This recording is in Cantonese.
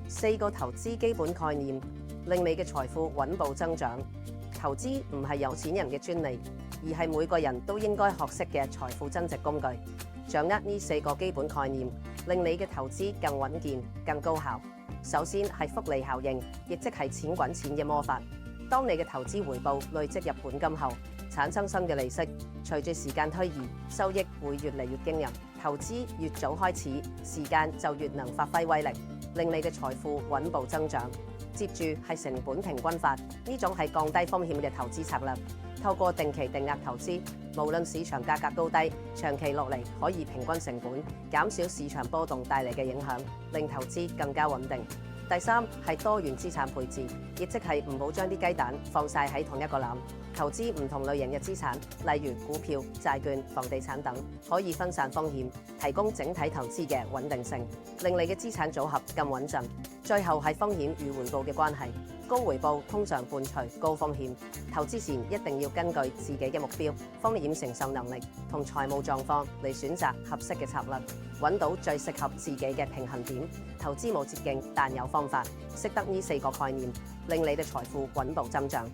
4個投資基本概念，令你嘅財富穩步增長。投資唔係有錢人嘅專利，而係每個人都應該學識嘅財富增值工具。掌握呢4個基本概念，令你嘅投資更穩健、更高效。首先係複利效應，亦即係錢滾錢嘅魔法。當你嘅投資回報累積入本金後，產生新嘅利息，隨住時間推移，收益會越嚟越驚人。投資越早開始，時間就越能發揮威力，令你嘅財富穩步增長。接住係成本平均法，呢種係降低風險嘅投資策略。透過定期定額投資，無論市場價格高低，長期落嚟可以平均成本，減少市場波動帶嚟嘅影響，令投資更加穩定。第三係多元資產配置，亦即係唔好將啲雞蛋放晒喺同一個籃。投資唔同類型嘅資產，例如股票、債券、房地產等，可以分散風險，提供整體投資嘅穩定性，令你嘅資產組合更穩陣。最後係風險與回報嘅關係，高回報通常伴隨高風險。投資前一定要根據自己嘅目標、風險承受能力同財務狀況嚟選擇合適嘅策略，揾到最適合自己嘅平衡點。投資冇捷徑，但有方法。識得呢4個概念，令你嘅財富穩步增長。